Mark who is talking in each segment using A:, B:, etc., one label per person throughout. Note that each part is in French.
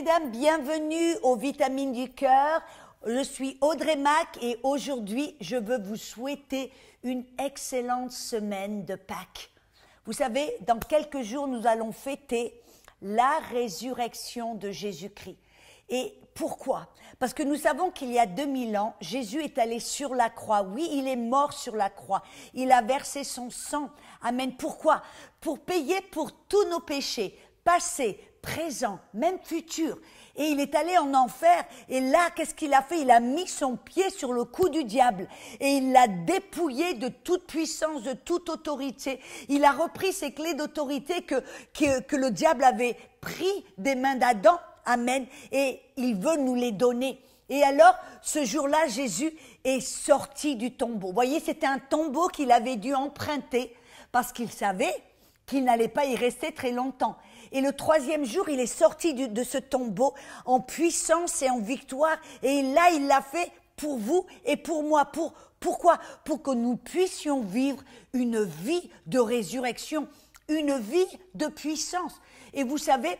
A: mesdames, bienvenue aux Vitamines du Cœur. Je suis Audrey Mac et aujourd'hui, je veux vous souhaiter une excellente semaine de Pâques. Vous savez, dans quelques jours, nous allons fêter la résurrection de Jésus-Christ. Et pourquoi? Parce que nous savons qu'il y a 2000 ans, Jésus est allé sur la croix. Oui, il est mort sur la croix. Il a versé son sang. Amen. Pourquoi? Pour payer pour tous nos péchés, passés, présents, même futurs. Et il est allé en enfer. Et là, qu'est-ce qu'il a fait? Il a mis son pied sur le cou du diable. Et il l'a dépouillé de toute puissance, de toute autorité. Il a repris ces clés d'autorité que le diable avait pris des mains d'Adam. Amen. Et il veut nous les donner. Et alors, ce jour-là, Jésus est sorti du tombeau. Vous voyez, c'était un tombeau qu'il avait dû emprunter parce qu'il savait qu'il n'allait pas y rester très longtemps. Et le troisième jour, il est sorti de ce tombeau en puissance et en victoire. Et là, il l'a fait pour vous et pour moi. Pourquoi? Pour que nous puissions vivre une vie de résurrection, une vie de puissance. Et vous savez,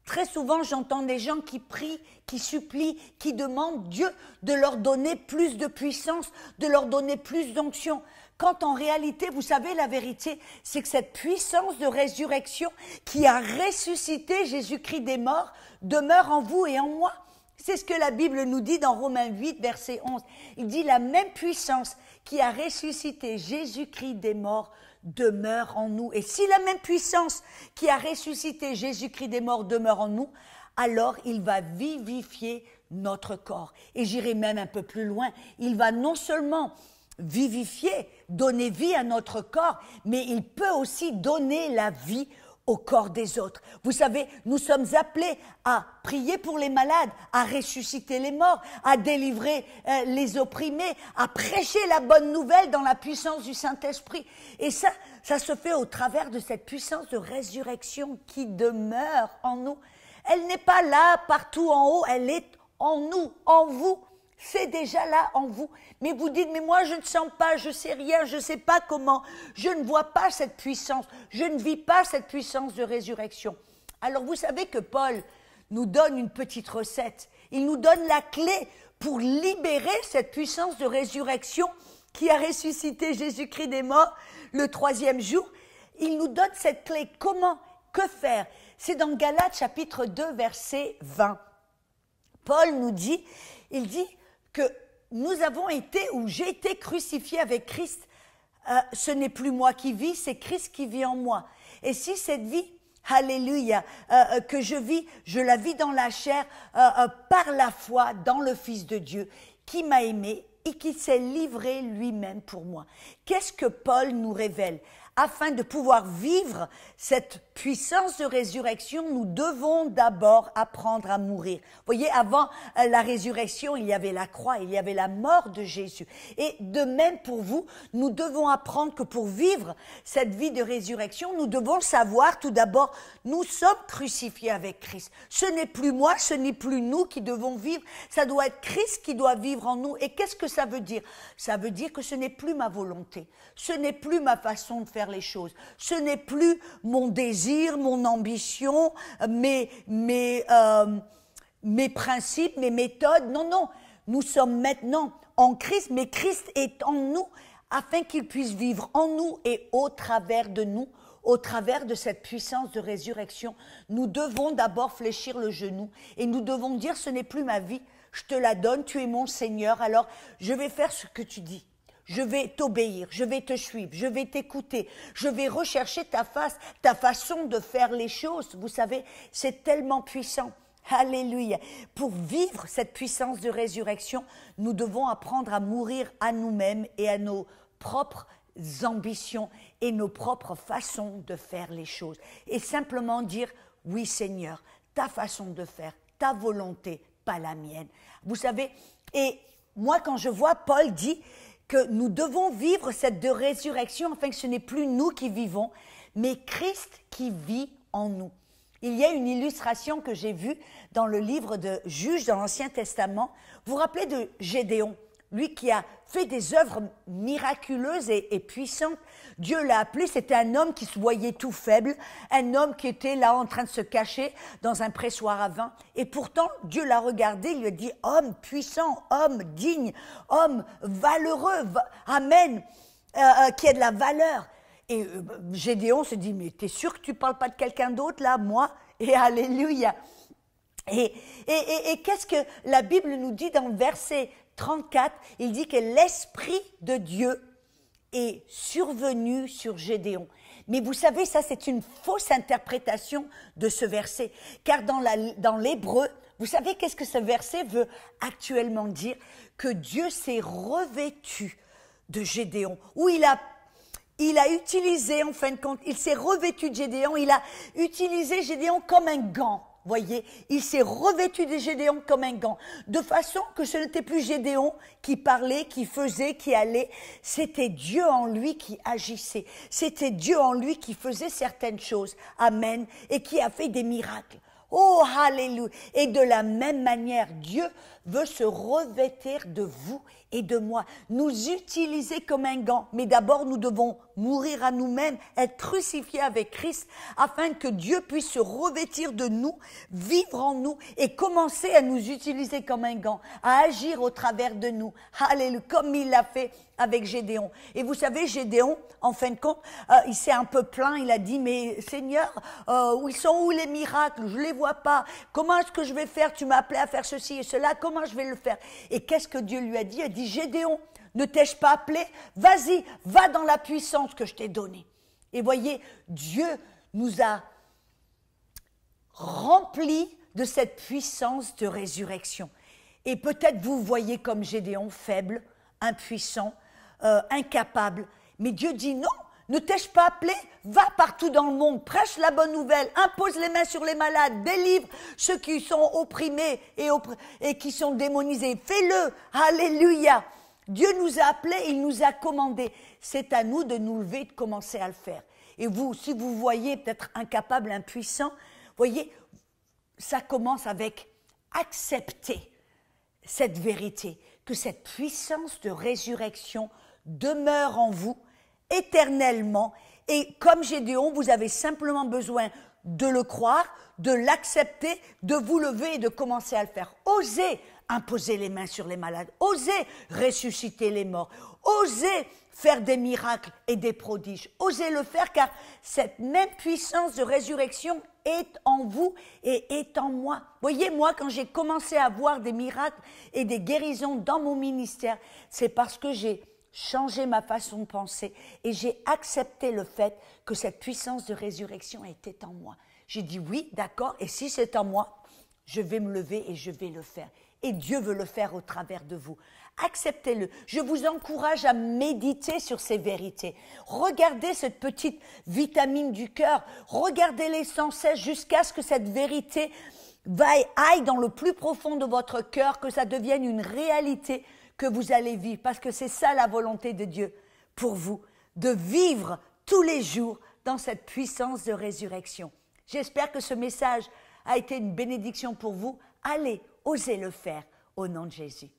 A: très souvent, j'entends des gens qui prient, qui supplient, qui demandent Dieu de leur donner plus de puissance, de leur donner plus d'onction. Quand en réalité, vous savez, la vérité, c'est que cette puissance de résurrection qui a ressuscité Jésus-Christ des morts demeure en vous et en moi. C'est ce que la Bible nous dit dans Romains 8, verset 11. Il dit la même puissance qui a ressuscité Jésus-Christ des morts demeure en nous. Et si la même puissance qui a ressuscité Jésus-Christ des morts demeure en nous, alors il va vivifier notre corps. Et j'irai même un peu plus loin. Il va non seulement vivifier, donner vie à notre corps, mais il peut aussi donner la vie au corps des autres. Vous savez, nous sommes appelés à prier pour les malades, à ressusciter les morts, à délivrer les opprimés, à prêcher la bonne nouvelle dans la puissance du Saint-Esprit. Et ça se fait au travers de cette puissance de résurrection qui demeure en nous. Elle n'est pas là partout en haut, elle est en nous, en vous. C'est déjà là en vous. Mais vous dites, mais moi je ne sens pas, je ne sais rien, je ne sais pas comment. Je ne vois pas cette puissance, je ne vis pas cette puissance de résurrection. Alors vous savez que Paul nous donne une petite recette. Il nous donne la clé pour libérer cette puissance de résurrection qui a ressuscité Jésus-Christ des morts le troisième jour. Il nous donne cette clé. Comment? Que faire? C'est dans Galates chapitre 2 verset 20. Paul nous dit, il dit que nous avons été, ou j'ai été crucifié avec Christ. Ce n'est plus moi qui vis, c'est Christ qui vit en moi. Et si cette vie, alléluia, que je vis, je la vis dans la chair, par la foi dans le Fils de Dieu, qui m'a aimé et qui s'est livré lui-même pour moi. Qu'est-ce que Paul nous révèle? Afin de pouvoir vivre cette puissance de résurrection, nous devons d'abord apprendre à mourir. Vous voyez, avant la résurrection, il y avait la croix, il y avait la mort de Jésus. Et de même pour vous, nous devons apprendre que pour vivre cette vie de résurrection, nous devons savoir tout d'abord, nous sommes crucifiés avec Christ. Ce n'est plus moi, ce n'est plus nous qui devons vivre, ça doit être Christ qui doit vivre en nous. Et qu'est-ce que ça veut dire? Ça veut dire que ce n'est plus ma volonté, ce n'est plus ma façon de faire les choses. Ce n'est plus mon désir, mon ambition, mes principes, mes méthodes. Non, non. Nous sommes maintenant en Christ, mais Christ est en nous afin qu'il puisse vivre en nous et au travers de nous, au travers de cette puissance de résurrection. Nous devons d'abord fléchir le genou et nous devons dire ce n'est plus ma vie, je te la donne, tu es mon Seigneur, alors je vais faire ce que tu dis. Je vais t'obéir, je vais te suivre, je vais t'écouter, je vais rechercher ta face, ta façon de faire les choses. Vous savez, c'est tellement puissant. Alléluia. Pour vivre cette puissance de résurrection, nous devons apprendre à mourir à nous-mêmes et à nos propres ambitions et nos propres façons de faire les choses. Et simplement dire, oui Seigneur, ta façon de faire, ta volonté, pas la mienne. Vous savez, et moi quand je vois Paul dit que nous devons vivre cette de résurrection afin que ce n'est plus nous qui vivons, mais Christ qui vit en nous. Il y a une illustration que j'ai vue dans le livre de Juges dans l'Ancien Testament. Vous vous rappelez de Gédéon? lui qui a fait des œuvres miraculeuses et puissantes. Dieu l'a appelé, c'était un homme qui se voyait tout faible, un homme qui était là en train de se cacher dans un pressoir à vin. Et pourtant, Dieu l'a regardé, il lui a dit, homme puissant, homme digne, homme valeureux, amen, qui a de la valeur. Et Gédéon se dit, mais t'es sûr que tu parles pas de quelqu'un d'autre là, moi? Et alléluia. Et qu'est-ce que la Bible nous dit dans le verset 34? Il dit que l'Esprit de Dieu est survenu sur Gédéon. Mais vous savez, ça c'est une fausse interprétation de ce verset. Car dans l'hébreu, vous savez qu'est-ce que ce verset veut actuellement dire? Que Dieu s'est revêtu de Gédéon. Ou il a utilisé, en fin de compte, il s'est revêtu de Gédéon, il a utilisé Gédéon comme un gant. Voyez, il s'est revêtu de Gédéon comme un gant, de façon que ce n'était plus Gédéon qui parlait, qui faisait, qui allait, c'était Dieu en lui qui agissait, c'était Dieu en lui qui faisait certaines choses, amen, et qui a fait des miracles. Oh, alléluia! Et de la même manière, Dieu veut se revêtir de vous et de moi, nous utiliser comme un gant. Mais d'abord, nous devons mourir à nous-mêmes, être crucifiés avec Christ, afin que Dieu puisse se revêtir de nous, vivre en nous et commencer à nous utiliser comme un gant, à agir au travers de nous. Alléluia, comme il l'a fait avec Gédéon. Et vous savez, Gédéon, en fin de compte, il s'est un peu plaint, il a dit, mais Seigneur, où sont où les miracles? Je ne les vois pas. Comment est-ce que je vais faire? Tu m'as appelé à faire ceci et cela, comment je vais le faire? Et qu'est-ce que Dieu lui a dit? Il a dit, Gédéon, ne t'ai-je pas appelé? Vas-y, va dans la puissance que je t'ai donnée. Et voyez, Dieu nous a remplis de cette puissance de résurrection. Et peut-être vous voyez comme Gédéon faible, impuissant, incapable. Mais Dieu dit non, ne t'ai-je pas appelé? Va partout dans le monde, prêche la bonne nouvelle, impose les mains sur les malades, délivre ceux qui sont opprimés et qui sont démonisés. Fais-le, alléluia. Dieu nous a appelés, il nous a commandés. C'est à nous de nous lever et de commencer à le faire. Et vous, si vous voyez peut-être incapable, impuissant, voyez, ça commence avec accepter cette vérité, que cette puissance de résurrection demeure en vous éternellement. Et comme Gédéon, vous avez simplement besoin de le croire, de l'accepter, de vous lever et de commencer à le faire. Osez imposer les mains sur les malades, osez ressusciter les morts, osez faire des miracles et des prodiges. Osez le faire car cette même puissance de résurrection est en vous et est en moi. Voyez, moi, quand j'ai commencé à voir des miracles et des guérisons dans mon ministère, c'est parce que j'ai changé ma façon de penser et j'ai accepté le fait que cette puissance de résurrection était en moi. J'ai dit oui, d'accord, et si c'est en moi, je vais me lever et je vais le faire. Et Dieu veut le faire au travers de vous. Acceptez-le. Je vous encourage à méditer sur ces vérités. Regardez cette petite vitamine du cœur. Regardez-les sans cesse jusqu'à ce que cette vérité aille dans le plus profond de votre cœur, que ça devienne une réalité que vous allez vivre. Parce que c'est ça la volonté de Dieu pour vous, de vivre tous les jours dans cette puissance de résurrection. J'espère que ce message a été une bénédiction pour vous. Allez, osez le faire au nom de Jésus.